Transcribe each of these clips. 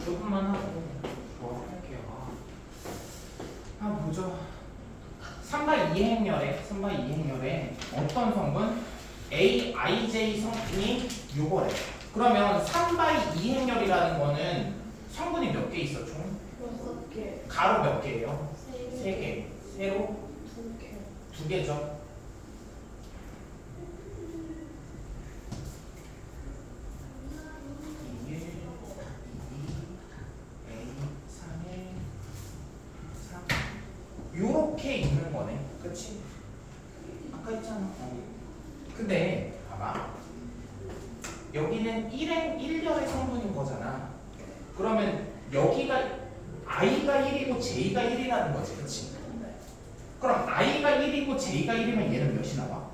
조금만 하고 좋아할게요. 보죠. 3바 2행렬에 어떤 성분? AIJ 성분이 요거래. 그러면 3바 2행렬이라는 거는 성분이 몇 개 있어 총? 6개. 가로 몇 개예요? 3개. 3개. 세로 2개. 2개죠. 요렇게 있는 거네. 그치? 아까 했잖아. 근데 봐봐. 여기는 1열의 성분인 거잖아. 그러면 여기가 i가 1이고 j가 1이라는 거지. 그치? 그럼 i가 1이고 j가 1이면 얘는 몇이 나와?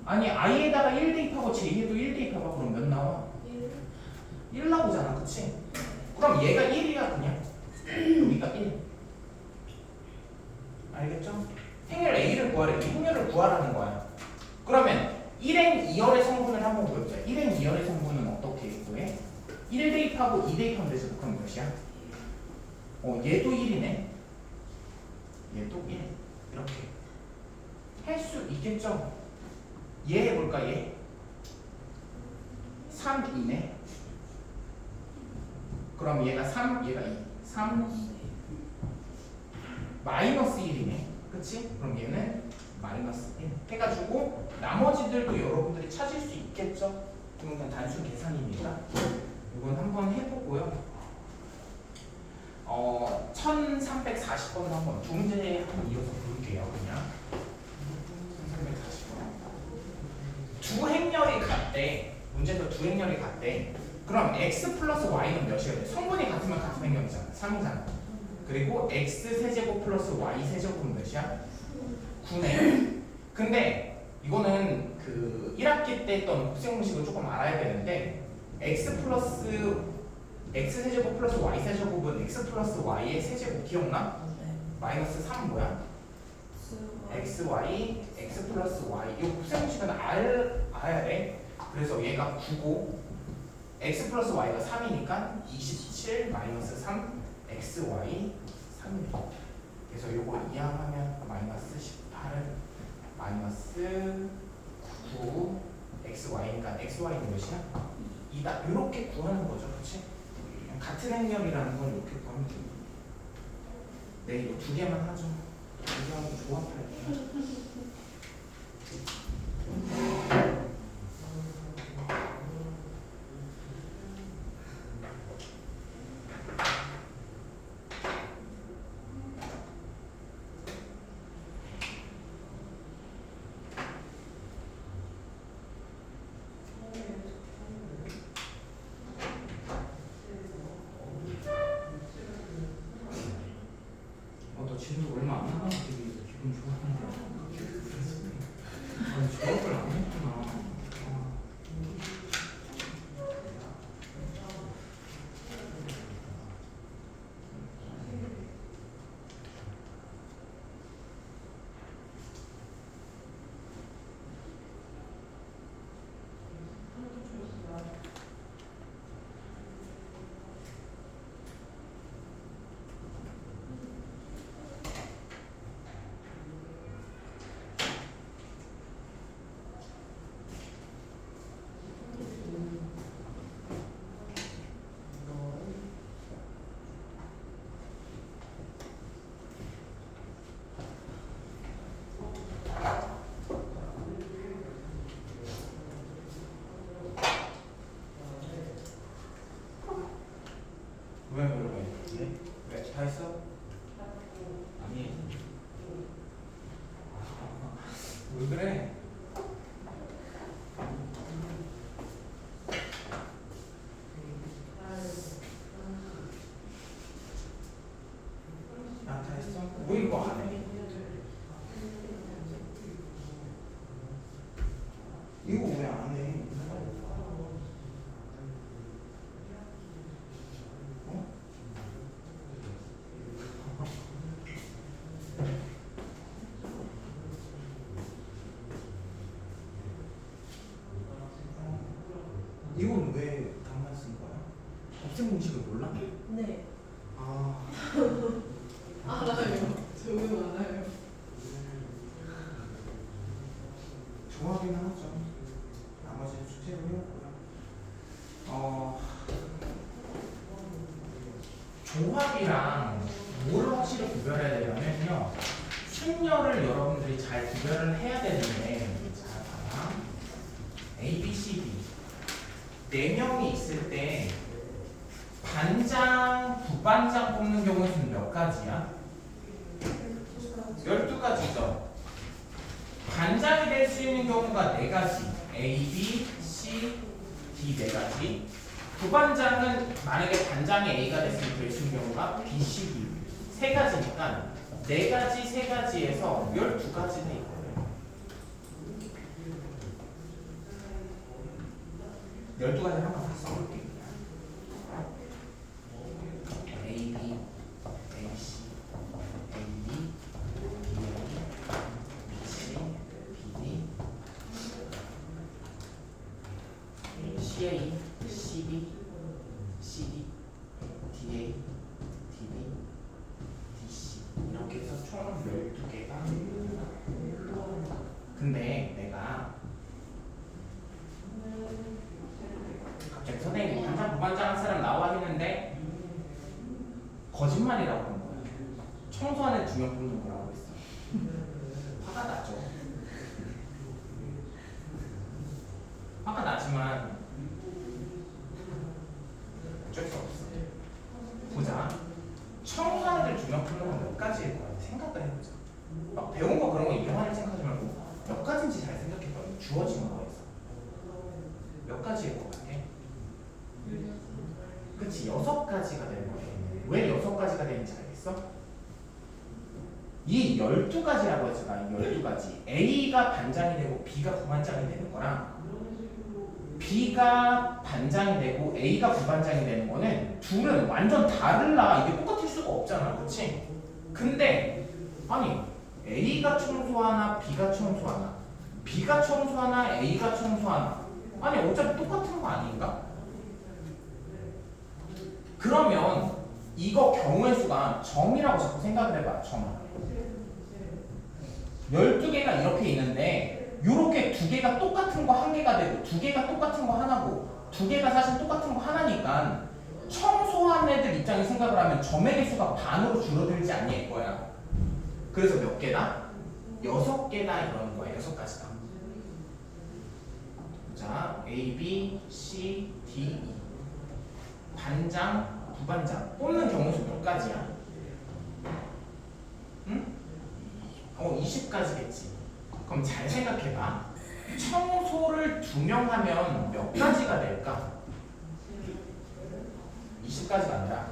아니 i에다가 1 대입하고 j에도 1 대입해봐. 그럼 몇 나와? 1 나오잖아. 그치? 그럼 얘가 1이야 그냥. 여기가 1. 알겠죠? 행렬 A를 구하래. 이 행렬을 구하라는 거야. 그러면 1행 2열의 성분을 한번 보여보자. 1행 2열의 성분은 어떻게 구해? 1 대입하고 2 대입하면 되죠. 그럼 몇이야? 얘도 1이네. 얘도 1. 이렇게 할 수 있겠죠? 얘 해볼까? 얘 3이네. 그럼 얘가 3, 얘가 2. 3, 2. 마이너스 1이네. 그치? 그럼 얘는 마이너스 1 해가지고 나머지들도 여러분들이 찾을 수 있겠죠? 이건 그냥 단순 계산입니다. 이건 한번 해보고요. 1340번을 한번 두 문제 한번 이어서 볼게요. 그냥 1340번 두 행렬이 같대. 문제에서 두 행렬이 같대. 그럼 x 플러스 y는 몇이어야 돼? 성분이 같으면 같은 행렬이잖아. 3이잖아. 그리고 x 세제곱 플러스 y 세제곱은 몇이야? 9네. 근데 이거는 그 1학기 때 했던 곱셈공식을 조금 알아야 되는데 x 세제곱 플러스 y 세제곱은 x 플러스 y의 세제곱 기억나? 마이너스 3 뭐야? xy x 플러스 y. 이 곱셈공식은 알아야 돼. 그래서 얘가 9고 x 플러스 y가 3이니까 27 마이너스 3 xy 3이죠. 그래서 요거 이항하면 마이너스 18 마이너스 9 xy니까 xy는 몇이야? 2다. 이렇게 구하는 거죠. 그치? 같은 행렬이라는 건 이렇게 구하면 됩니다. 네, 이거 두 개만 하죠. 두 개하고 조합할게요. 너 진도 얼마 안 남았는데 기분 좋았는데. 아니 조합을 안 했구나. 왜? 왜? 다 했어? 아니. 왜 그래? 다 했어? 왜 이거 안 해? 이거 왜 안 해? 이건 왜 다 곱셈 공식을 몰라? 네. 아, 알아요. 저는 알아요. 좋아하긴 하죠. 나머지는 숙제로 해놓고요. 조합이랑 뭘 확실히 구별해야 되냐면요. 순열을 여러분들이 잘 구별을 해야 되는데, 자, 봐봐. A, B, C, D. 4명이 있을 때 반장, 부반장 뽑는 경우는 수는 몇 가지야? 12가지죠. 반장이 될 수 있는 경우가 4가지. A, B, C, D 4가지. 부반장은 만약에 반장이 A가 됐으면 될 수 있는 경우가 B, C, D 3가지니까 4가지, 3가지에서 12가지는 있거든요. 12가지를 한번 다 써볼게요. A, B, A, C, A, B, B, A, B, C, B, D, C, A, C, B, C, D, D, A, D, B, D, C 이렇게 해서 총 12개가. 근데 내가 갑자기 선생님이 반장, 부반장 한 사람 나와 했는데 거짓말이라고 하는 거야. 청소하는 2명 뽑는 거라고 했어. 화가 나죠. 화가 나지만 어쩔 수 없어. 보자. 청소하는 애들 2명 뽑는 건 몇 가지일 거야. 생각을 해보자. 막 배운 거 그런 거 이용하는 생각하지 말고 몇 가지인지 잘 생각해봐. 주어진 거에서 몇 가지일 것 같아? 그치, 6가지가 되는 거예요. 왜 6가지가 되는지 알겠어? 이 12가지라고 했잖아. 이 12가지. A가 반장이 되고 B가 부반장이 되는 거랑 B가 반장이 되고 A가 부반장이 되는 거는 둘은 완전 다르라. 이게 똑같을 수가 없잖아. 그치? 근데 아니 A가 청소하나 B가 청소하나 B가 청소하나 A가 청소하나 아니 어차피 똑같은 거 아닌가? 그러면 이거 경우의 수가 점이라고 자꾸 생각을 해봐. 점 12개가 이렇게 있는데 요렇게 2개가 똑같은 거 1개가 되고 2개가 똑같은 거 하나고 2개가 사실 똑같은 거 하나니까 청소한 애들 입장에 생각을 하면 점의 개수가 반으로 줄어들지 않냐 이거야. 그래서 몇 개다? 6개다 이러는 거야. 6가지다. 자, A, B, C, D, E 반장, 부반장 뽑는 경우 수 몇 가지야? 응? 20가지겠지. 그럼 잘 생각해봐. 청소를 2명 하면 몇 가지가 될까? 20가지가 아니라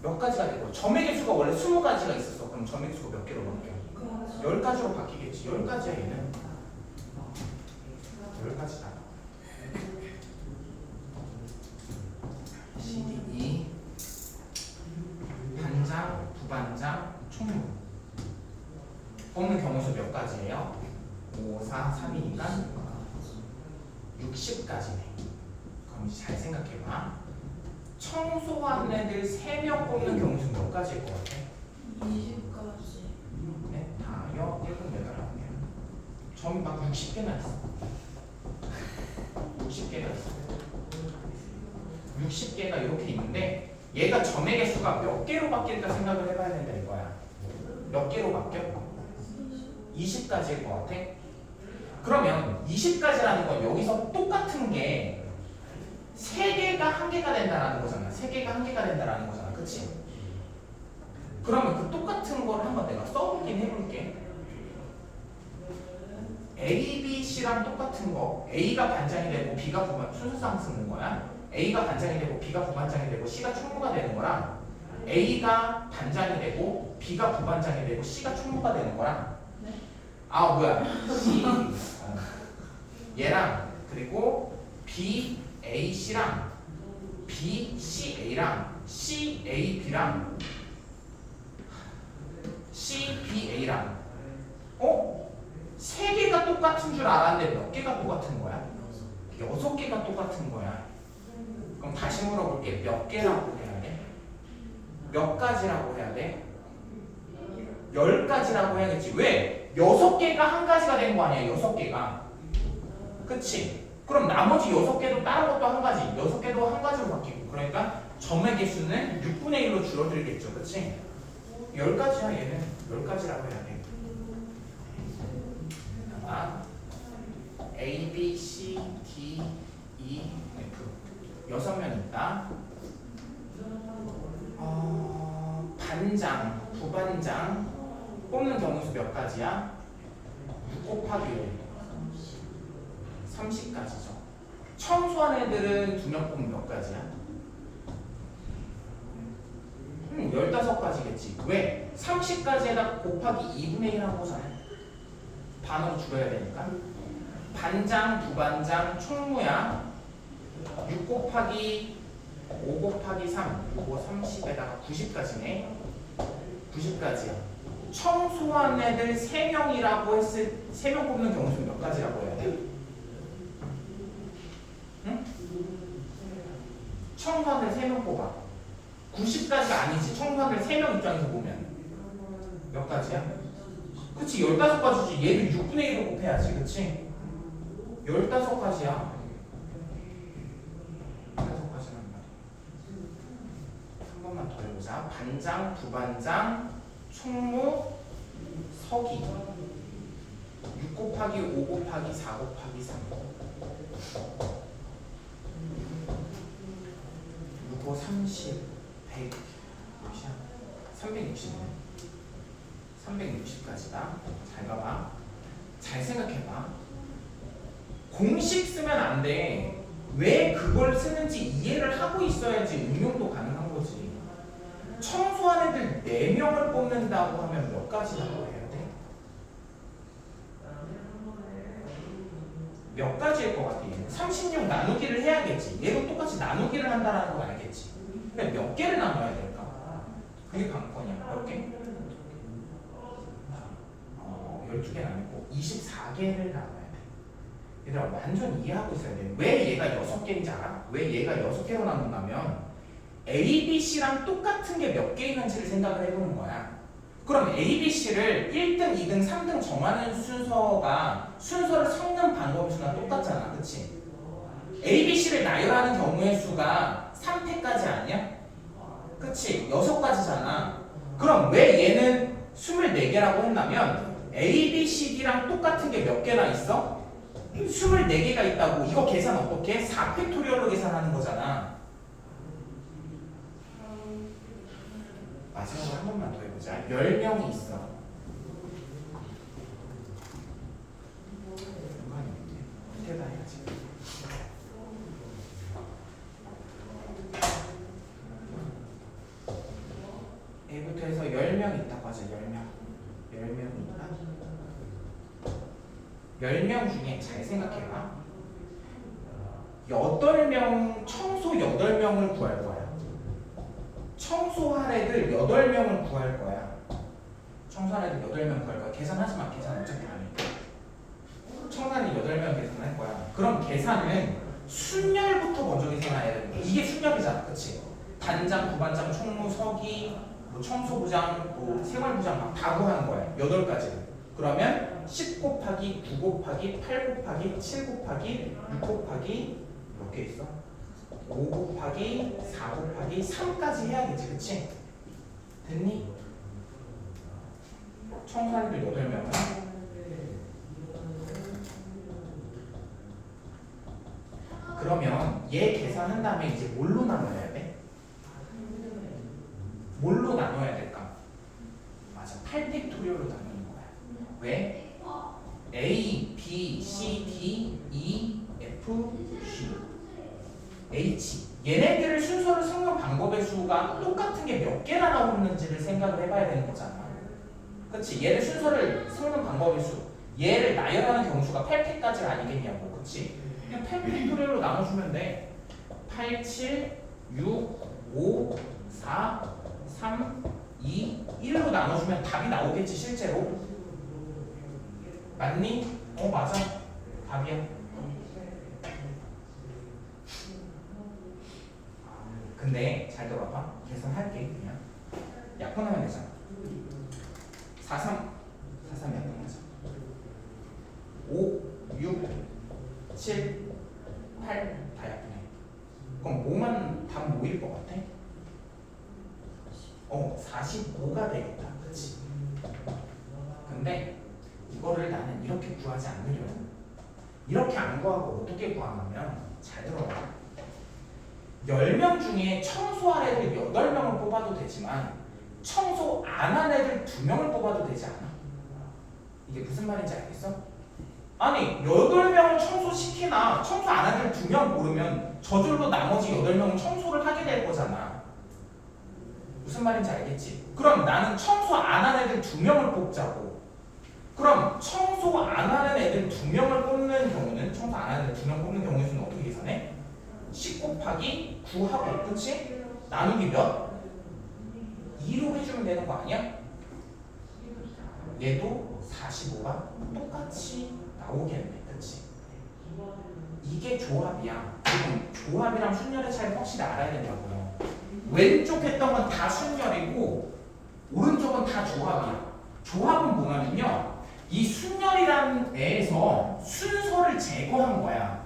몇 가지가 되고 점의 개수가 원래 20가지가 있었어. 그럼 점의 개수가 몇 개로 바뀌어? 10가지로 바뀌겠지. 10가지야 얘는. 10가지다. CDE 반장, 부반장, 총무 뽑는 경우수 몇 가지예요? 5, 4, 3이니까 60가지네. 그럼 이제 잘 생각해봐. 청소한 애들 3명 뽑는 경우수 몇 가지일 것 같아? 20가지. 네, 다, 7, 8, 9개. 점 막 60개나 있어. 60개가 있어. 60개가 이렇게 있는데 얘가 점의 개수가 몇 개로 바뀔까 생각을 해봐야 된다 이거야. 몇 개로 바뀌어? 20가지일 것 같아? 그러면 20가지라는 건 여기서 똑같은 게 3개가 1개가 된다라는 거잖아. 3개가 1개가 된다라는 거잖아. 그치? 그러면 그 똑같은 걸 한번 내가 써보긴 해볼게. A, B, C랑 똑같은 거 A가 반장이 되고 B가 부반 순서상 쓰는 거야. A가 반장이 되고 B가 부반장이 되고 C가 총무가 되는 거랑 A가 반장이 되고 B가 부반장이 되고 C가 총무가 되는 거랑 네? 아 뭐야 C 얘랑 그리고 B, A, C랑 B, C, A랑 C, A, B랑 C, B, A랑 3개가 똑같은 줄 알았는데 몇 개가 똑같은 거야? 6개가 똑같은 거야. 그럼 다시 물어볼게. 몇 개라고 해야 돼? 몇 가지라고 해야 돼? 10가지라고 해야겠지. 왜? 6개가 한 가지가 된 거 아니야. 6개가. 그치? 그럼 나머지 6개도 다른 것도 한 가지. 6개도 한 가지로 바뀌고. 그러니까 점의 개수는 6분의 1로 줄어들겠죠. 그치? 10가지야 얘는. 10가지라고 해야 돼. A, B, C, D, E, F 6명 있다. 반장, 부반장 뽑는 경우수 몇 가지야? 6 곱하기 5 30가지죠. 청소한 애들은 2명 뽑으면 몇 가지야? 15가지겠지. 왜? 30가지에다 곱하기 2분의 1 한 거잖아. 반으로 줄여야 되니까. 반장, 부반장, 총무야. 6 곱하기 5 곱하기 3 이거 30에다가 90까지네. 90까지야. 청소한 애들 3명이라고 했을 3명 뽑는 경우수 몇 가지라고 해야 돼? 응? 청소한 애들 3명 뽑아. 90까지가 아니지. 청소한 애들 3명 입장에서 보면 몇 가지야? 그치 15가지지. 얘를 6분의 1로 곱해야지. 그치? 15가지야. 15가지란 말이야. 한 번만 더 해보자. 반장, 부반장, 총무, 서기 6 곱하기 5 곱하기 4 곱하기 3 6, 30, 100 몇이야? 360이네. 360까지다. 잘 봐봐. 잘 생각해봐. 공식 쓰면 안 돼. 왜 그걸 쓰는지 이해를 하고 있어야지 응용도 가능한 거지. 청소한 애들 4명을 뽑는다고 하면 몇 가지라고 해야 돼? 몇 가지일 것 같아? 얘는 36 나누기를 해야겠지. 얘도 똑같이 나누기를 한다는 걸 알겠지. 근데 몇 개를 나눠야 될까? 그게 관건이야. 몇 개? 12개는 아니고 24개를 나눠야 돼. 얘들아 완전 이해하고 있어야 돼. 왜 얘가 6개인지 알아? 왜 얘가 6개로 나눈다면 A, B, C랑 똑같은 게 몇 개 있는지를 생각을 해보는 거야. 그럼 A, B, C를 1등, 2등, 3등 정하는 순서를 섞는 방법 수랑 똑같잖아. 그치? A, B, C를 나열하는 경우의 수가 3패까지 아니야? 그치? 6가지잖아. 그럼 왜 얘는 24개라고 했냐면 A, B, C, D랑 똑같은 게 몇 개나 있어? 24개가 있다고. 이거 계산 어떻게 해? 4팩토리얼로 계산하는 거잖아. 마지막으로 한 번만 더 해보자. 10명이 있어. 상관이 없네. 밑에다 해야지. A부터 해서 10명 있다고 하자. 10명이 있다. 10명 중에 잘 생각해봐. 8명, 청소 8명을 구할 거야. 청소할 애들 8명을 구할 거야. 청소할 애들 8명 구할 거야. 계산하지 마. 계산 어차피 안 해. 청소할 애들 8명 계산할 거야. 그럼 계산은 순열부터 먼저 계산해야 되는 거야. 이게 순열이잖아. 그치? 반장, 부반장, 총무, 서기, 뭐 청소부장, 뭐 생활부장 막 다 구하는 거야. 8가지. 그러면 10 곱하기 9 곱하기 8 곱하기 7 곱하기 6 곱하기 몇 개 있어? 5 곱하기 4 곱하기 3까지 해야겠지. 그치? 됐니? 청소하는 애들 8명은 그러면 얘 계산한 다음에 이제 뭘로 나눠야 돼? 뭘로 나눠야 될까? 맞아. 8팩토리얼로 나누는 거야. 왜? A, B, C, D, E, F, G, H 얘네들을 순서를 섞는 방법의 수가 똑같은 게 몇 개나 나오는지를 생각을 해봐야 되는 거잖아. 그치? 얘를 순서를 섞는 방법의 수 얘를 나열하는 경수가 8팩까지가 아니겠냐고. 그치? 그냥 8팩토리얼로 나눠주면 돼. 8, 7, 6, 5, 4, 3, 2, 1로 나눠주면 답이 나오겠지 실제로. 맞니? 맞아. 답이야. 근데 잘 들어봐. 계산할게 그냥. 약분하면 되잖아. 43 약분하자. 5 6 7 8 다 약분해. 그럼 뭐만 답 뭐일 것 같아? 45가 되겠다. 그치? 근데 이거를 나는 이렇게 구하지 않으려고. 이렇게 안 구하고 어떻게 구하냐면 잘 들어봐. 10명 중에 청소할 애들 8명을 뽑아도 되지만 청소 안 한 애들 2명을 뽑아도 되지 않아? 이게 무슨 말인지 알겠어? 아니 8명을 청소시키나 청소 안 한 애들 2명 고르면 저절로 나머지 8명은 청소를 하게 될 거잖아. 무슨 말인지 알겠지? 그럼 나는 청소 안 한 애들 2명을 뽑자고. 그럼 청소 안 하는 애들 2명을 뽑는 경우는 청소 안 하는 애들 2명 뽑는 경우의 수는 어떻게 계산해? 10 곱하기 9하고 그치? 나누기 몇? 2로 해주면 되는 거 아니야? 얘도 45가 똑같이 나오겠네. 그치? 이게 조합이야. 지금 조합이랑 순열의 차이를 확실히 알아야 된다고요. 왼쪽 했던 건 다 순열이고 오른쪽은 다 조합이야. 조합은 뭐냐면요, 이 순열이라는 애에서 순서를 제거한 거야.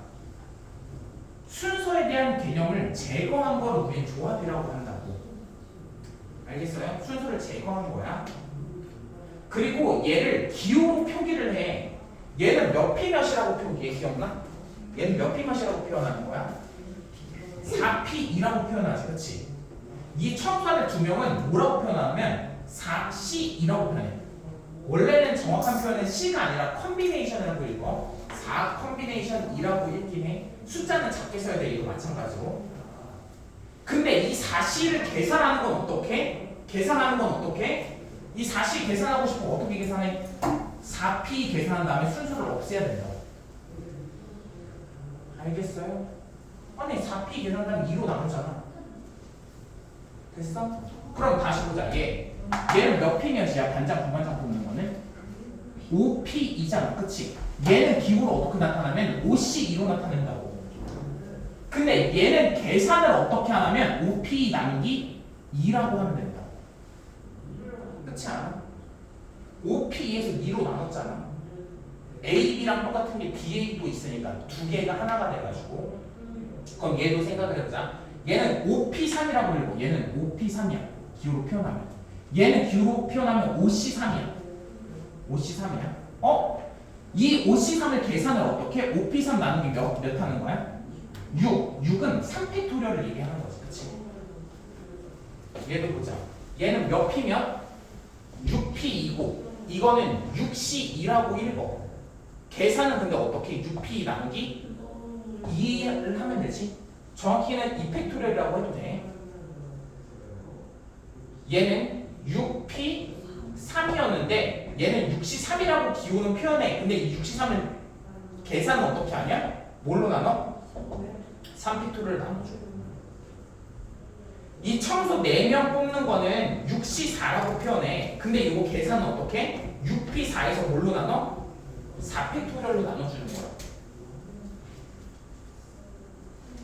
순서에 대한 개념을 제거한 걸 우리 조합이라고 한다고. 알겠어요? 순서를 제거한 거야. 그리고 얘를 기호로 표기를 해. 얘는 몇 피 몇이라고 표기해? 기억나? 얘는 몇 피 몇이라고 표현하는 거야? 4P2라고 표현하지. 그치? 이 청소하는 2명은 뭐라고 표현하냐면 4C2라고 표현해. 원래는 정확한 표현은 C가 아니라 컨비네이션이라고 읽어. 4 컨비네이션 2라고 읽긴 해. 숫자는 작게 써야 돼. 이거 마찬가지로. 근데 이 4C를 계산하는 건 어떻게? 이 4C 계산하고 싶으면 어떻게 계산해? 4P 계산한 다음에 순서를 없애야 된다고. 알겠어요? 아니 4P 계산하면 2로 나누잖아. 됐어? 그럼 다시 보자. 얘는 몇 P 몇이야? 반장 부반장 뽑는 거는 5P2잖아. 그치? 얘는 기호로 어떻게 나타나면 5C2로 나타낸다고. 근데 얘는 계산을 어떻게 하냐면 5P 나누기 2라고 하면 된다. 그렇지 않아? 5P에서 2로 나눴잖아. A, B랑 똑같은 게 BA도 있으니까 두 개가 하나가 돼가지고. 그럼 얘도 생각을 해보자. 얘는 5P3이라고 읽고 얘는 5P3이야. 기호로 표현하면. 얘는 기호로 표현하면 5C3이야. 5C3이야. 이 5C3을 계산을 어떻게? 5P3 나누기 몇 하는 거야? 6은 3팩토리얼을 얘기하는 거지. 그치? 얘도 보자. 얘는 몇 P면? 6P2고 이거는 6C2라고 읽어. 계산은 근데 어떻게? 6P 나누기 2를 하면 되지. 정확히는 2팩토리얼이라고 해도 돼. 얘는 6P3이었는데 얘는 6C3이라고 기호는 표현해. 근데 이 6C3을 계산은 어떻게 하냐? 뭘로 나눠? 3팩토리얼을 나눠줘. 이 청소 4명 뽑는 거는 6C4라고 표현해. 근데 이거 계산은 어떻게? 6P4에서 뭘로 나눠? 4팩토리얼로 나눠주는 거야.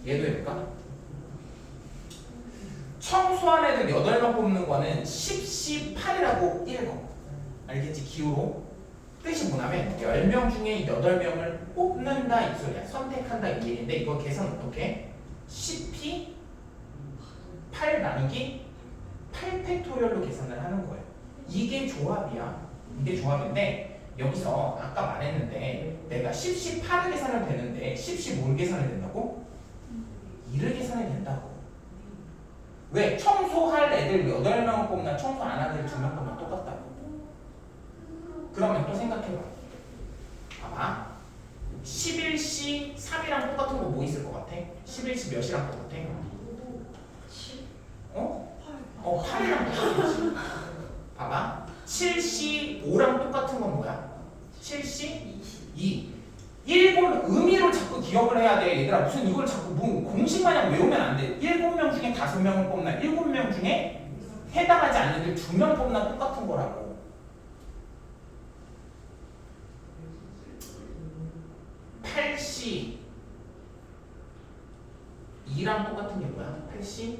얘도 해볼까? 청소한 애들 8명 뽑는 거는 10C8이라고 읽어. 알겠지? 기호로. 뜻이 뭐냐면 10명 중에 8명을 뽑는다 이 소리야. 선택한다 이 얘기인데 이거 계산 어떻게? 10P 8 나누기 8팩토리얼로 계산을 하는 거예요. 이게 조합이야. 이게 조합인데 여기서 아까 말했는데 내가 10C8을 계산을 되는데 10C 뭘 계산을 된다고? 2를 계산이 된다고. 왜? 청소할 애들 8명을 뽑나 청소 안 할 애들 2명 뽑나 똑같다고. 그러면 또 생각해봐. 봐봐. 11C 3이랑 똑같은 거 뭐 있을 것 같아? 11C 몇이랑 똑같아? 8이랑 똑같겠지. 봐봐. 7C 5랑 똑같은 건 뭐야? 7C 2. 일본 의미를 자꾸 기억을 해야 돼. 얘들아 무슨 이걸 자꾸 공식 마냥 외우면 안 돼. 7명 중에 5명을 뽑나 7명 중에 해당하지 않는 애들 2명 뽑나 똑같은 거라고. (8C) 2랑 똑같은 게 뭐야? 8C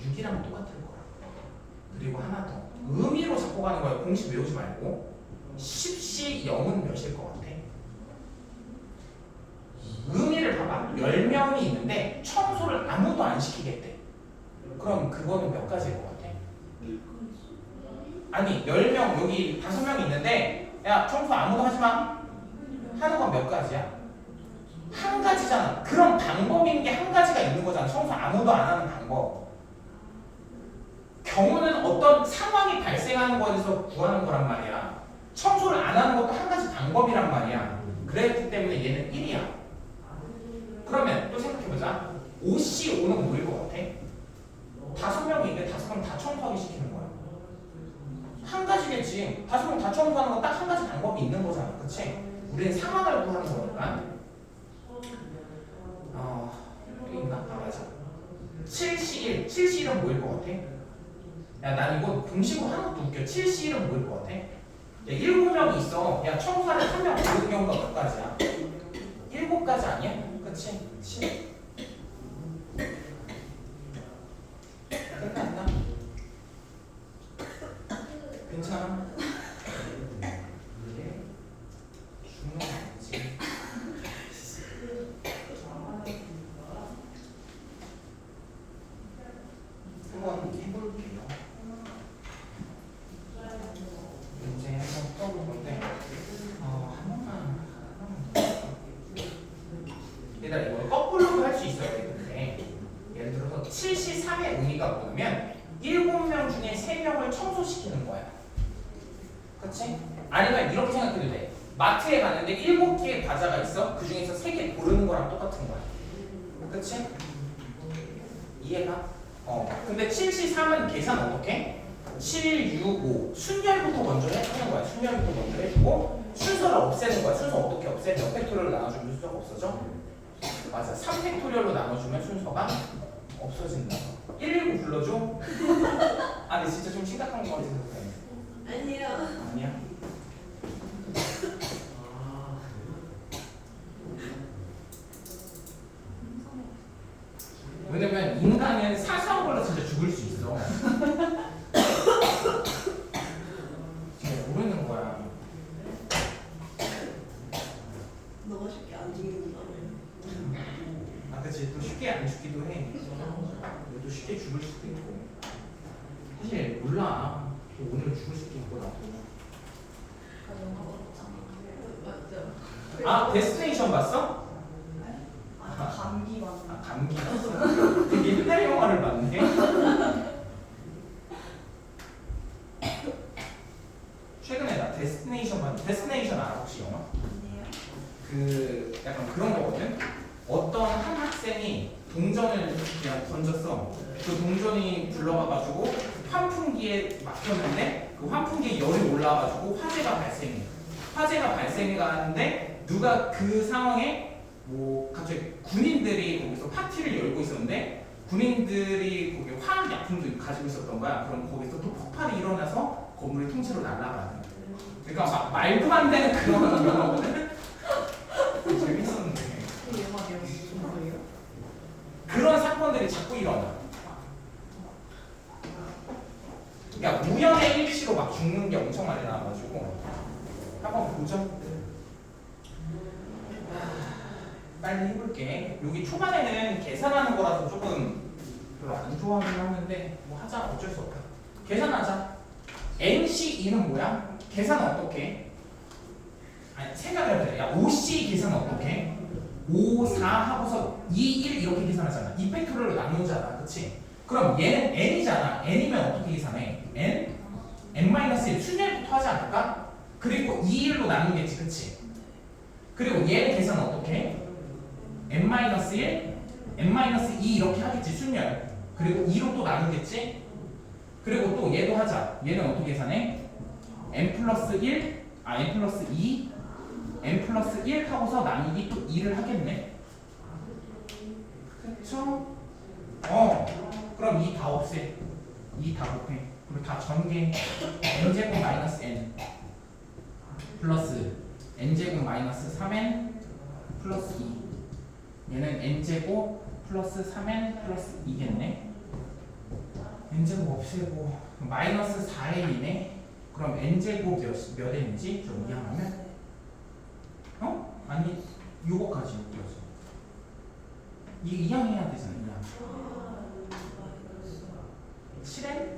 6이랑 똑같을 거야. 그리고 하나 더. 의미로 잡고 가는 거야. 공식 외우지 말고. 10시 0은 몇일 것 같아? 의미를 봐봐. 10명이 있는데 청소를 아무도 안 시키겠대. 그럼 그거는 몇 가지일 것 같아? 아니 10명 여기 5명이 있는데 야 청소 아무도 하지 마 하는 건 몇 가지야? 한 가지잖아. 그런 방법인 게 한 가지가 있는 거잖아. 청소 아무도 안 하는 방법. 경우는 어떤 상황이 발생하는 거에서 구하는 거란 말이야. 청소를 안 하는 것도 한 가지 방법이란 말이야. 그랬기 때문에 얘는 1이야. 그러면 또 생각해보자. 5C 5는 뭐일 것 같아? 5명이 있는데 5명 다 청소하게 시키는 거야. 한 가지겠지. 5명 다 청소하는 건 딱 한 가지 방법이 있는 거잖아. 그치? 우리는 상황을 구하는 거니까. 여기 있나? 아 맞아. 7C1. 7C1은 뭐일 것 같아? 야 난 이거 공식으로 하는 것도 웃겨. 7C1은 뭐일 것 같아? 야 7명이 있어. 야 청소하는 1명 모르는 경우가 몇 가지야? 7가지 아니야? 그치? 7. 끝났나? 괜찮아? 이게 중요한 거지. 한번 해볼게요. 이제 한번 풀어볼 건데 한 번만 얘들아 이거 거꾸로도 할 수 있어야 되는데 예를 들어서 73의 의미가 뭐냐면 7명 중에 3명을 청소시키는 거야. 그치? 아니면 이렇게 생각해도 돼. 마트에 갔는데 7개의 과자가 있어. 그 중에서 3개 고르는 거랑 똑같은 거야. 그치? 이해가? 근데 73은 계산 어떻게? 7, 6, 5 순열부터 먼저 해주는 거야. 순열부터 먼저 해주고 순서를 없애는 거야. 순서 어떻게 없애? 몇 팩토리얼로 나눠주면 순서가 없어져? 맞아. 3팩토리얼로 나눠주면 순서가 없어진다. 119 불러줘? 아 근데 진짜 좀 심각한 거 같아서 그래. 아니요. 아니야? 왜냐면 인간은 사소한 걸로 진짜 죽을 수 있어. 지금 모르는 거야. 너가 쉽게 안 죽는다며. 아 그치. 또 쉽게 안 죽기도 해. 또 쉽게 죽을 수도 있고. 사실 몰라. 오늘 죽을 수도 있고 나도. 맞죠. 아 데스티네이션 봤어? 감기 맞는. 아 감기 봤어. 되게 옛날 영화를 봤네. 최근에 나 데스티네이션 봤는데 데스티네이션 알아 혹시 영화? 아니에요. 그 약간 그런 거거든. 어떤 한 학생이 동전을 그냥 던졌어. 그 동전이 굴러가가지고 환풍기에 막혔는데 그 환풍기에 열이 올라와가지고 화재가 발생해. 화재가 발생해가는데 누가 그 상황에 뭐 갑자기 군인들이 거기서 파티를 열고 있었는데 군인들이 거기 화학약품도 가지고 있었던 거야. 그럼 거기서 또 폭발이 일어나서 건물이 통째로 날아가는. 그러니까 막 말도 안 되는 그런 영화거든. 재밌었는데. 그 영화 내용 무슨 거예요? 그런 사건들이 자꾸 일어나. 그러니까 우연의 일치로 막 죽는 게 엄청 많이 나와가지고 한번 보죠. 빨리 해볼게. 여기 초반에는 계산하는 거라서 조금 별로 안 좋아하긴 하는데 뭐 하자. 어쩔 수 없다. 계산하자. NC2는 뭐야? 계산 어떻게 해? 아니 생각을 해보자. 야 5C 계산 어떻게 해? 5, 4 하고서 2, 1 이렇게 계산하잖아. 2팩토리얼로 나누잖아. 그치? 그럼 얘는 n이잖아. n이면 어떻게 계산해? n? n-1 순열부터 하지 않을까? 그리고 2, 1로 나누겠지. 그치? 그리고 얘는 계산 어떻게 해? n-1, n-2 이렇게 하겠지. 순열. 그리고 2로 또 나누겠지? 그리고 또 얘도 하자. 얘는 어떻게 계산해? n+1, n+2 n+1 하고서 나누기 또 2를 하겠네. 그쵸? 그럼 2 다 없애. 2 다 곱해. 그리고 다 전개. n제곱 마이너스 n 플러스 n제곱 마이너스 3n 플러스 2. 얘는 n제곱 플러스 3n 플러스 2겠네. n제곱 없애고 마이너스 4n이네. 그럼 n제곱 몇 n이지? 좀 이항하면? 어? 아니 요거까지 여기까지. 이게 이항해야 되잖아. 이항 7n?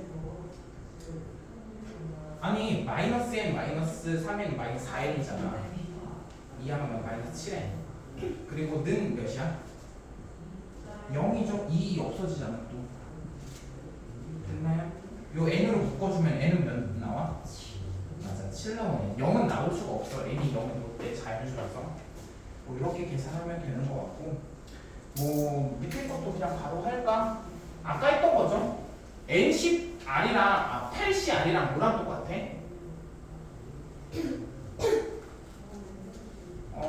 아니 마이너스 n 마이너스 3n 마이너스 4n이잖아. 이항하면 마이너스 7n. 그리고 는 몇이야? 0이죠. 2 없어지잖아 또. 됐나요? 요 n으로 묶어주면 n은 몇 나와? 맞아 7 나오네. 0은 나올 수가 없어. n이 0은 롯데 자연수라서 뭐 이렇게 계산하면 되는 것 같고, 뭐 밑에 것도 그냥 바로 할까? 아까 했던 거죠. n10r이랑 8cr이랑 뭐랑 똑같아?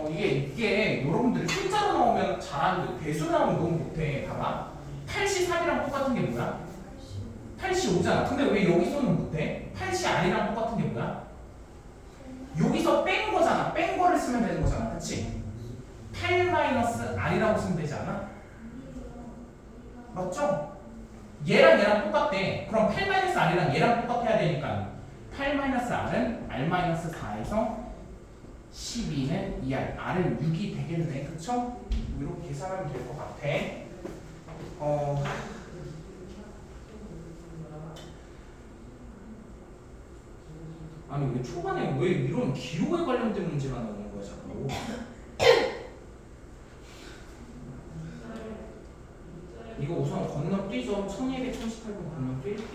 이게 여러분들 숫자로 나오면 잘하는데 배수 나오면 너무 못해. 봐봐. 8c3이랑 똑같은 게 뭐야? 8c5잖아. 근데 왜 여기서는 못해? 8cr이랑 똑같은 게 뭐야? 여기서 뺀 거잖아. 뺀 거를 쓰면 되는 거잖아. 그치? 8-r이라고 쓰면 되지 않아? 맞죠? 얘랑 똑같대. 그럼 8-r이랑 얘랑 똑같아야 되니까 8-r은 r-4에서 12는 2r, r은 6이 되겠네. 그쵸? 이렇게 계산하면 될 것 같아. 아니 왜 초반에 왜 이런 기호에 관련된 문제가 나오는 거야 자꾸. 이거 우선 건너뛰죠. 1200, 1018번 건너뛸게.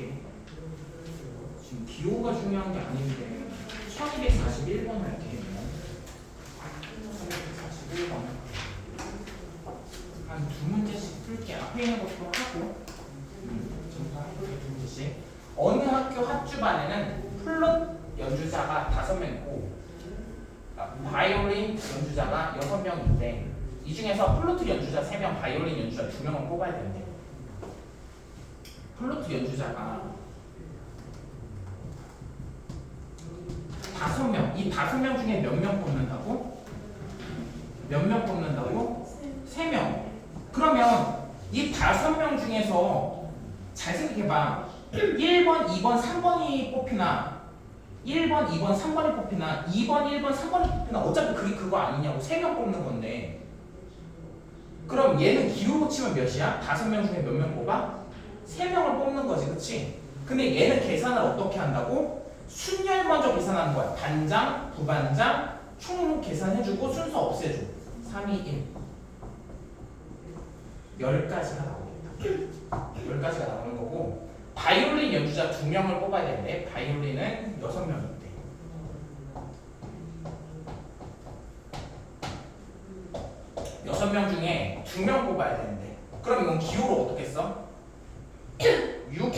지금 기호가 중요한 게 아닌데 1241번 할게. 1241번 한 두 문제씩 풀게. 앞에 있는 것도 하고 전부 해볼게. 두 문제씩. 어느 학교 합주반에는 플룻 연주자가 5명 있고 바이올린 연주자가 6명인데 이 중에서 플루트 연주자 3명, 바이올린 연주자 2명을 뽑아야 되는데 플루트 연주자가 5명, 이 5명 중에 몇 명 뽑는다고? 몇 명 뽑는다고? 3명. 그러면 이 5명 중에서 잘 생각해봐. 1번, 2번, 3번이 뽑히나 1번, 2번, 3번이 뽑히나 2번, 1번, 3번이 뽑히나 어차피 그게 그거 아니냐고. 3명 뽑는 건데 그럼 얘는 기호로 치면 몇이야? 5명 중에 몇 명 뽑아? 3명을 뽑는 거지. 그치? 근데 얘는 계산을 어떻게 한다고? 순열 먼저 계산하는 거야. 반장, 부반장, 총 계산해주고 순서 없애줘. 3, 2, 1 10가지가 나오겠다. 10가지가 나오는 거고 바이올린 연주자 2명을 뽑아야 되는데 바이올린은 6명이 있대. 여섯 명 중에 2명 뽑아야 되는데 그럼 이건 기호로 어떻게 써? 6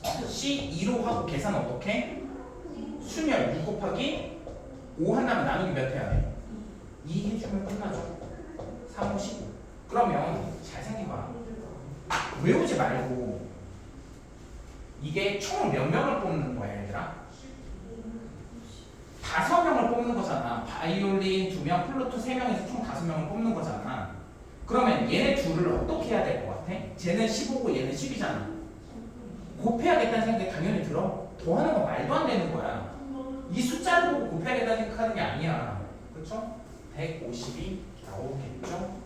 C2로 하고 계산 어떻게? 순열 6 곱하기 5 한다면 나누기 몇 해야 돼? 2 해주면 끝나죠. 3, 5, 15. 그러면 잘 생각해봐. 외우지 말고 이게 총 몇 명을 뽑는 거야 얘들아? 5명을 뽑는 거잖아. 바이올린 2명, 플루트 3명에서 총 5명을 뽑는 거잖아. 그러면 얘네 둘을 어떻게 해야 될 것 같아? 쟤는 15고 얘는 10이잖아. 곱해야겠다는 생각이 당연히 들어. 더하는 건 말도 안 되는 거야. 이 숫자를 보고 곱해야겠다는 생각하는 게 아니야. 그쵸? 150이 나오겠죠?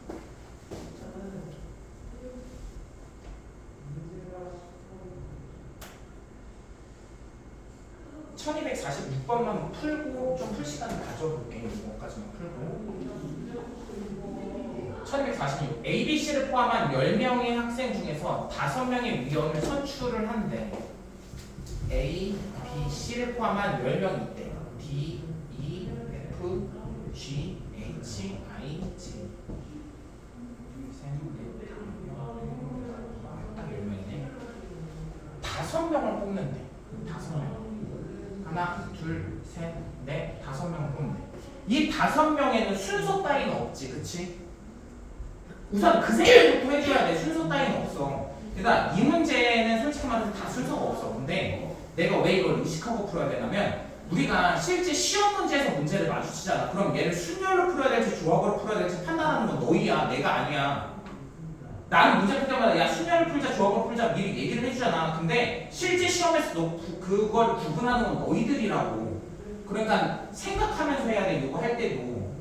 1246번만 풀고 좀 풀 시간을 가져볼게. 이거까지만 풀고 1246 ABC를 포함한 10명의 학생 중에서 5명의 위원을 선출을 한대. A, B, C를 포함한 10명이 있대. D, E, F, G, H, I, J 딱 10명이네. 5명을 뽑는데 5명 하나, 둘, 셋, 넷, 5명을 뽑는데 이 5명에는 순서 따위는 없지. 그치? 우선 그 생각부터 해줘야 돼. 순서 따위는 없어. 그러니까 이 문제는 솔직히 말해서 다 순서가 없어. 근데 내가 왜 이걸 의식하고 풀어야 되냐면 우리가 실제 시험 문제에서 문제를 마주치잖아. 그럼 얘를 순열로 풀어야 될지 조합으로 풀어야 될지 판단하는 건 너희야. 내가 아니야. 나는 문제 풀 때마다 야 순열을 풀자 조합을 풀자 미리 얘기를 해주잖아. 근데 실제 시험에서 그걸 구분하는 건 너희들이라고. 그러니까 생각하면서 해야 돼. 이거 할 때도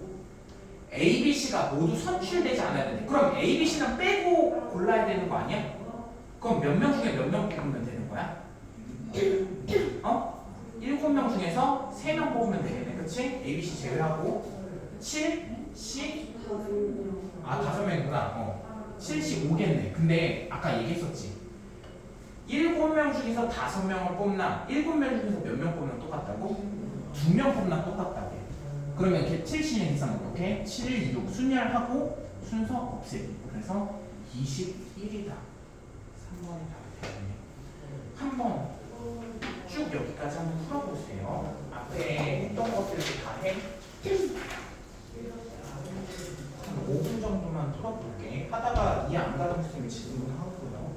A, B, C가 모두 선출되지 않아야 돼. 그럼 A, B, C는 빼고 골라야 되는 거 아니야? 그럼 몇 명 중에 몇 명 뽑으면 되는 거야? 7명 중에서 3명 뽑으면 되겠네. 그치? A, B, C 제외하고 7, C 5명이구나. 7, C 5겠네. 근데 아까 얘기했었지. 7명 중에서 5명을 뽑나 7명 중에서 몇 명 뽑나 똑같다고? 2명 뽑나 똑같다고. 그러면 이렇게 7C는 계산 어떻게? 7, 6 순열하고 순서 없애기. 그래서 21이다. 3번이 답이 되겠네. 한번 쭉 여기까지 한번 풀어보세요. 앞에 했던 것들을 다 해. 한 5분 정도만 풀어볼게. 하다가 이해 안 가는 선생님이 질문을 하고요.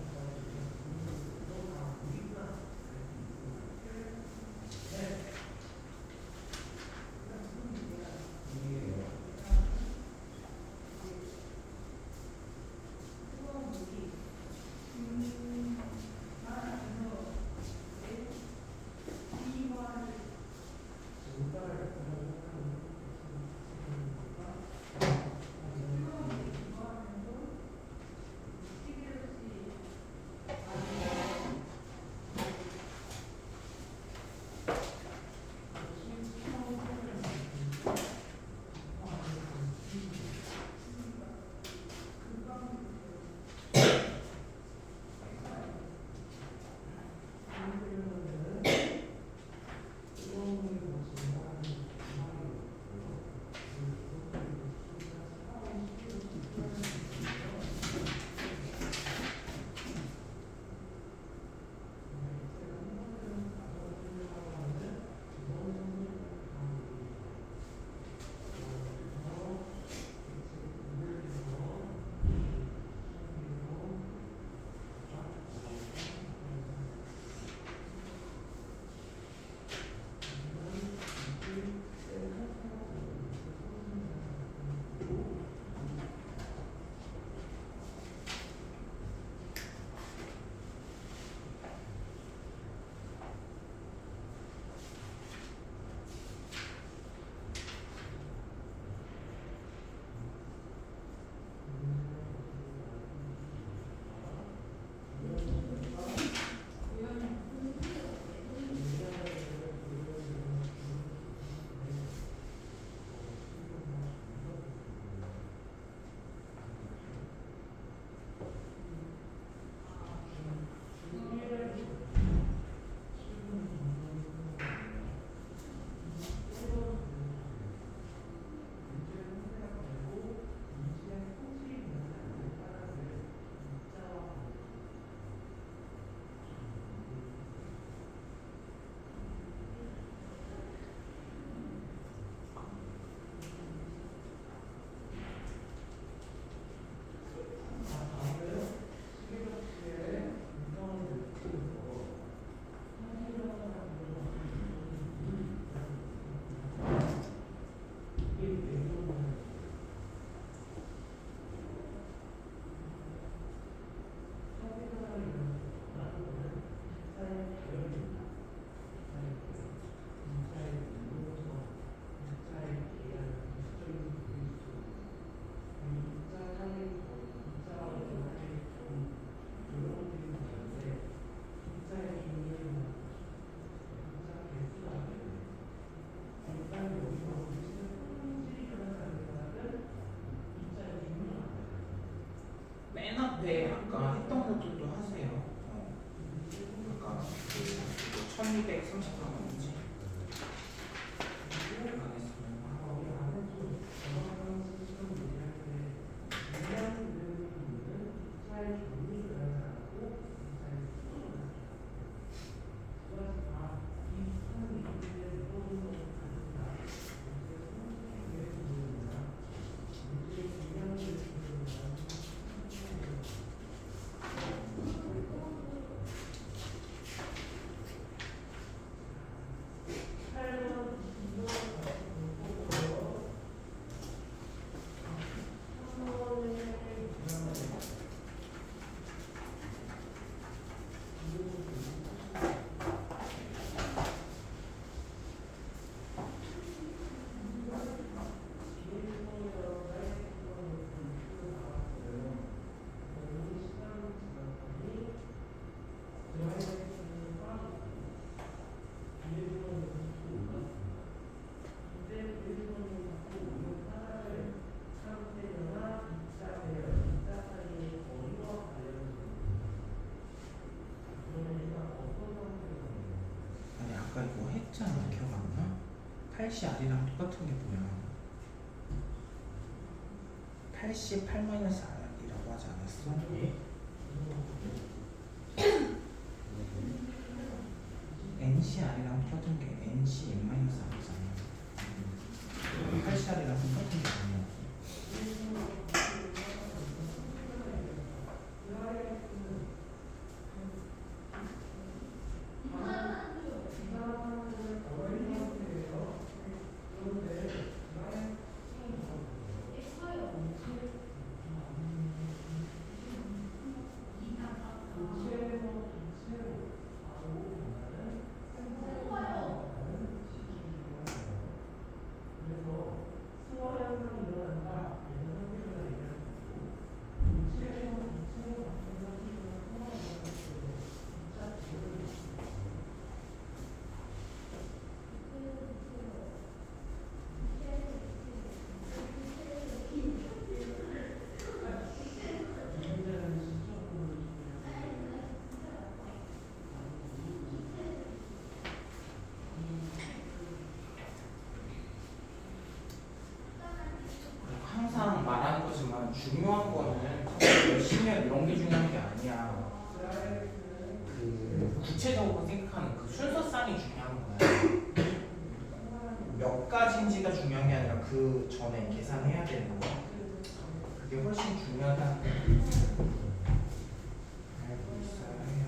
맨 앞에 아까 했던 것들도 하세요. 아까 그 1233원이지. 8CR이랑 똑같은 게 뭐야? 88-R이라고 하지 않았어? NCR이랑 똑같은 게 NCN-R이잖아. 8CR이랑 똑같은 게 뭐야? 항상 말하는 거지만 중요한 거는 열심히 할 이런 게 중요한 게 아니야. 그 구체적으로 생각하는 그 순서상이 중요한 거야. 몇 가지인지가 중요한 게 아니라 그 전에 계산해야 되는 거. 그게 훨씬 중요하다. 알고 있어야 해요.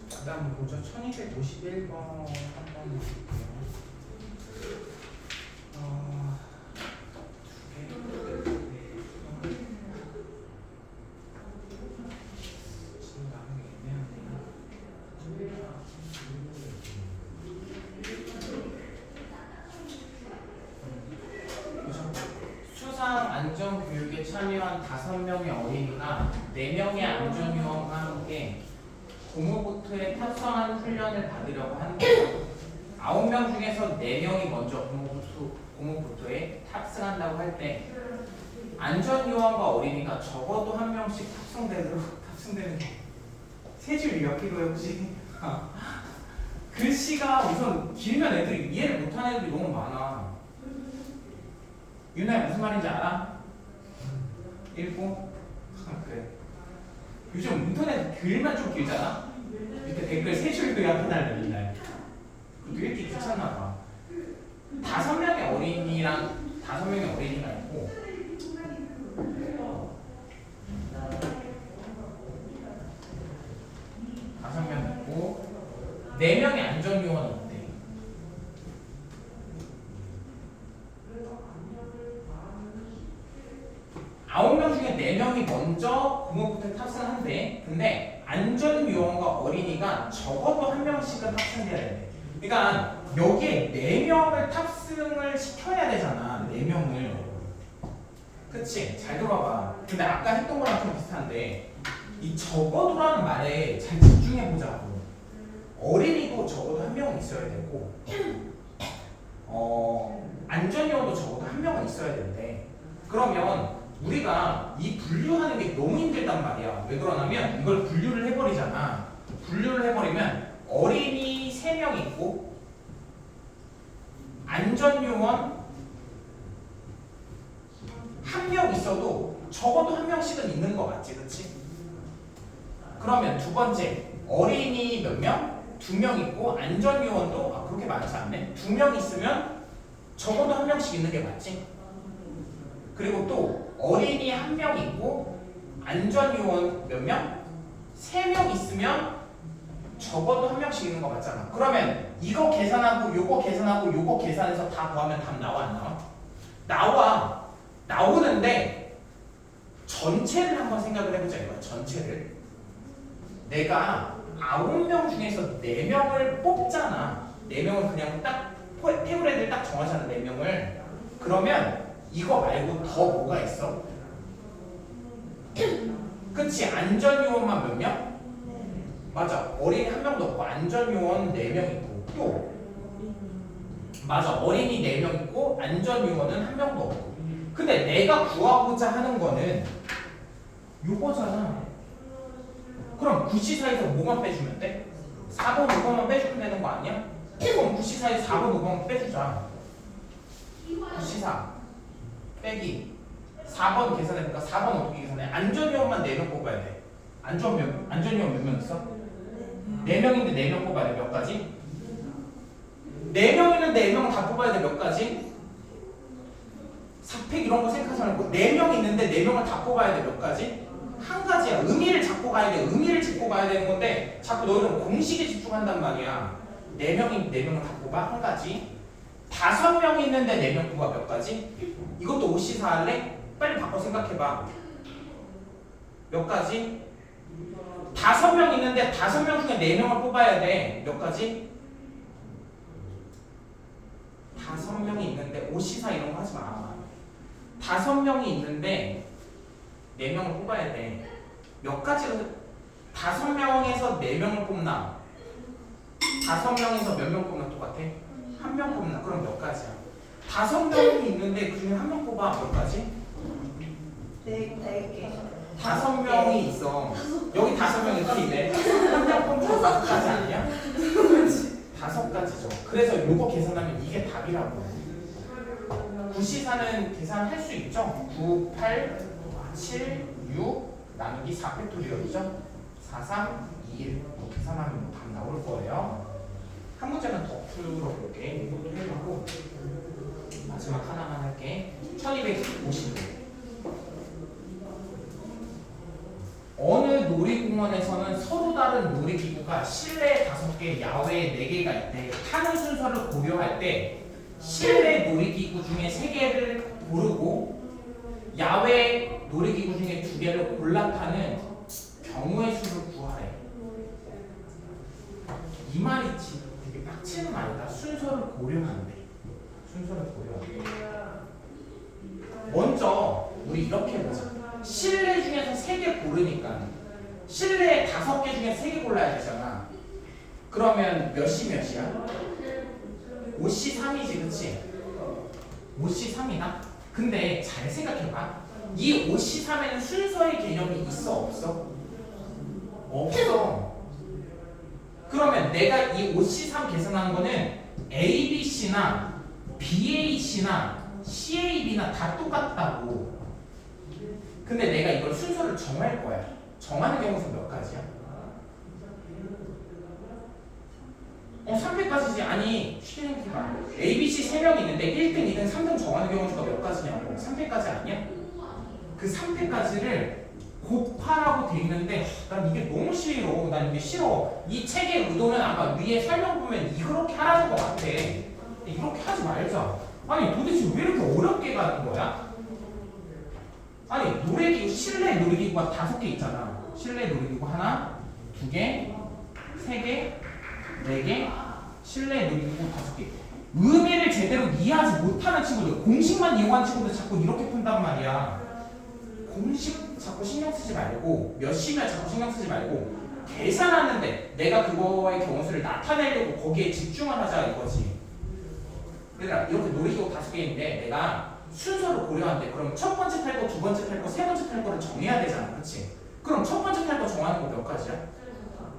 그 다음 보죠. 1251번 한번 볼게요. 수상 안전교육에 참여한 5명의 어린이가 4명의 안전요원과 함께 고무보트에 탑승하는 훈련을 받으려고 하는 거예요. 9명 중에서 4명이 먼저 고무보트에 탑승한다고 할 때 안전요원과 어린이가 적어도 한 명씩 탑승되는 거. 세 줄 몇 개고요 혹시? 글씨가 우선 길면 애들이 이해를 못하는 애들이 너무 많아. 윤아야 무슨 말인지 알아? 읽고? 그래. 요즘 인터넷 글만 좀 길잖아? 밑에 댓글 세 줄 그냥 해달래 맨날. 그것도 읽기 귀찮나 봐. 5명의 어린이가 있고 5명 있고 4명의 안전요원이 있대. 9명 중에 4명이 먼저 공업부터 탑승한대. 근데 안전요원과 어린이가 적어도 한 명씩은 탑승해야 돼. 그러니까 여기에 4명을 탑승을 시켜야 되잖아. 4명을. 그치? 잘 들어봐. 근데 아까 했던 거랑 좀 비슷한데 이 적어도라는 말에 잘 집중해보자고. 어린이도 적어도 한 명은 있어야 되고 안전요원도 적어도 한 명은 있어야 되는데 그러면 우리가 이 분류하는 게 너무 힘들단 말이야. 왜 그러냐면 이걸 분류를 해버리잖아. 분류를 해버리면 어린이 3명 있고 안전요원 1명 있어도 적어도 한 명씩은 있는 거 맞지? 그치? 그러면 두 번째 어린이 몇 명? 2명 있고 안전요원도 그렇게 많지 않네. 2명 있으면 적어도 한 명씩 있는 게 맞지? 그리고 또 어린이 1명 있고 안전요원 몇 명? 3명 있으면 적어도 한 명씩 있는 거 맞잖아. 그러면 이거 계산하고 요거 계산하고 요거 계산해서 다 더하면 답 나와 안 나와? 나와. 나오는데 전체를 한번 생각을 해보자 이거야. 전체를. 내가 9명 중에서 4명을 뽑잖아. 4명을 그냥 딱 테이블 딱 정하잖아. 4명을. 그러면 이거 말고 더 뭐가 있어? 그치? 안전요원만 몇 명? 맞아. 어린이 1명도 없고 안전요원 4명 있고 또 맞아. 어린이 4명 있고 안전요원은 1명도 없고. 근데 내가 구하고자 하는 거는 요거잖아. 그럼 9시4에서 뭐만 빼주면 돼? 4번, 5번만 빼주면 되는 거 아니야? 그럼 9시4에서 4번, 5번만 빼주자. 9시4 빼기 4번 계산해볼까? 4번 어떻게 계산해? 안전요원만 4명 뽑아야 돼. 안전요원 몇 명 있어? 4명인데 4명 뽑아야 돼. 몇 가지? 4명 있는데 4명 다 뽑아야 돼. 몇 가지? 사팩 이런 거 생각하지 말고 4명 있는데 4명을 다 뽑아야 돼. 몇 가지? 한 가지야. 의미를 잡고 가야 돼. 의미를 짚고 가야 되는 건데 자꾸 너희는 공식에 집중한단 말이야. 4명이 4명을 다 뽑아? 한 가지. 5명 있는데 4명 뽑아? 몇 가지? 이것도 5시4 할래? 빨리 바꿔 생각해봐. 몇 가지? 5명 있는데 5명 중에 4명을 뽑아야 돼. 몇 가지? 5명이 있는데 5시4 이런 거 하지 마. 5명이 있는데 4명을 뽑아야 돼. 몇 가지를 5명에서 4명을 뽑나? 5명에서 몇 명 뽑나 똑같아? 1명 뽑나? 그럼 몇 가지야? 5명이 있는데 그 중에 1명 뽑아. 몇 가지? 4개. 5명이 있어. 여기 5명 이렇게 있네. 1명 뽑는 거 5가지 아니야? 5가지죠. 그래서 요거 계산하면 이게 답이라고. 9시4는 계산할 수 있죠? 9, 8, 7, 6 나누기 4팩토리얼이죠? 4, 3, 2, 1 계산하면 답 나올 거예요. 한 문제는 더 풀어볼게. 이것도 해보고 마지막 하나만 할게. 1250. 어느 놀이공원에서는 서로 다른 놀이기구가 실내 5개, 야외에 4개가 있대. 타는 순서를 고려할 때 실내 놀이기구 중에 3개를 고르고 야외 놀이기구 중에 2개를 골라 타는 경우의 수를 구하래. 이 말이 되게 빡치는 말이다. 순서를 고려한대. 순서를 고려한대. 먼저 우리 이렇게 해보자. 실내 중에서 3개 고르니까 실내 5개 중에 3개 골라야 되잖아. 그러면 몇 시 몇이야? 5시 3이지 그치? 5시 3이다? 근데 잘 생각해봐. 이 OC3에는 순서의 개념이 있어 없어? 없어. 그러면 내가 이 OC3 계산한 거는 ABC나 BAC나 CAB나 다 똑같다고. 근데 내가 이걸 순서를 정할 거야. 정하는 경우는 몇 가지야? 300가지지. 아니 쉽게 생각해봐. ABC 3명이 있는데 1등, 2등, 3등 정하는 경우 수가 몇 가지냐고. 300가지 아니야? 그 300가지를 곱하라고 돼 있는데 난 이게 너무 싫어. 난 이게 싫어. 이 책의 의도는 아마 위에 설명 보면 이렇게 하라는 것 같아. 이렇게 하지 말자. 아니 도대체 왜 이렇게 어렵게 가는 거야? 아니 놀이기구, 실내 놀이기구가 5개 있잖아. 실내 놀이기구 하나, 2개, 3개, 4개, 실내 놀이기구 5개. 의미를 제대로 이해하지 못하는 친구들, 공식만 이용하는 친구들 자꾸 이렇게 푼단 말이야. 공식 자꾸 신경 쓰지 말고, 몇 시면 자꾸 신경 쓰지 말고, 계산하는데 내가 그거의 경우수를 나타내려고 거기에 집중을 하자 이거지. 얘들아, 이렇게 놀이기구 5개 있는데 내가 순서를 고려한대. 그럼 첫 번째 탈 거, 두 번째 탈 거, 세 번째 탈 거를 정해야 되잖아. 그치? 그럼 첫 번째 탈 거 정하는 거 몇 가지야?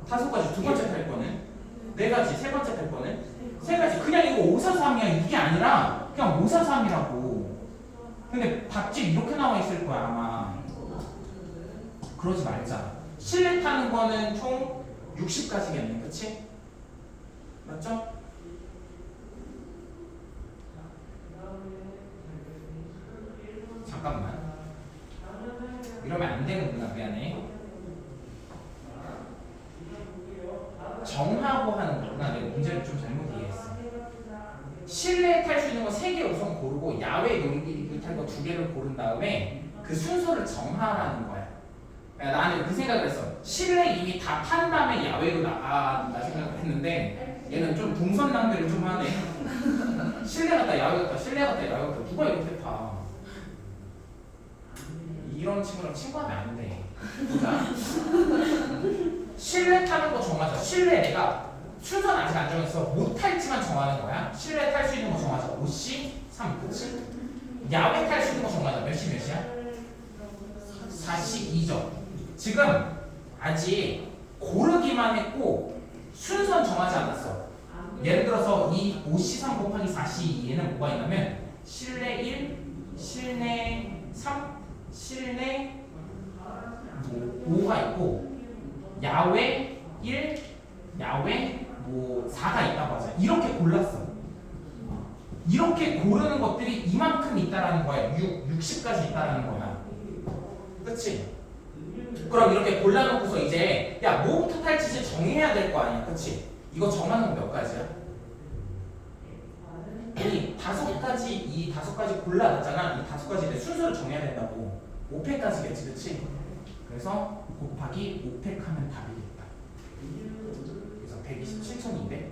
5가지. 두 번째 탈 거는 4가지. 세 번째 탈 거는 3가지. 그냥 이거 543이야. 이게 아니라 그냥 543이라고. 근데 답지 이렇게 나와 있을 거야 아마. 그러지 말자. 실내 타는 거는 총 60가지겠네. 그치? 맞죠? 잠깐만. 이러면 안 되는구나. 미안해. 정하고 하는 거구나. 내가 문제를 좀 잘못 이해했어. 실내에 탈 수 있는 거 3개 우선 고르고 야외 놀이기구 탈 거 2개를 고른 다음에 그 순서를 정하라는 거야. 나는 그 생각을 했어. 실내 이미 다 탄 다음에 야외로 나간다 생각을 했는데 얘는 좀 동선 낭비를 좀 하네. 실내 갔다 야외 갔다 실내 갔다 야외 갔다 누가 이렇게 타. 이런 친구랑 친구하면 안 돼. 보자. 실내 타는 거 정하자. 실내 내가 순서는 아직 안 정했어. 못 탈지만 정하는 거야. 실내 탈 수 있는 거 정하자. 5시 3, 그치? 야외 탈 수 있는 거 정하자. 몇 시 몇 시야? 4시 2점. 지금 아직 고르기만 했고 순서는 정하지 않았어. 예를 들어서 이 5시 3 곱하기 4시 2에는 뭐가 있냐면 실내 1, 실내 3, 실내 5가 있고 야외 1, 야외 4가 있다고 하자. 이렇게 골랐어. 이렇게 고르는 것들이 이만큼 있다라는 거야. 60까지 있다라는 거야. 그치? 그럼 이렇게 골라놓고서 이제 야 뭐부터 탈지 이제 정해야 될 거 아니야. 그치? 이거 정하는 거 몇 가지야? 이 5가지, 이 5가지 골라놨잖아. 이 5가지인데 순서를 정해야 된다고. 5팩까지겠지. 그치? 그래서 곱하기 5팩 하면 답이겠다. 그래서 127,200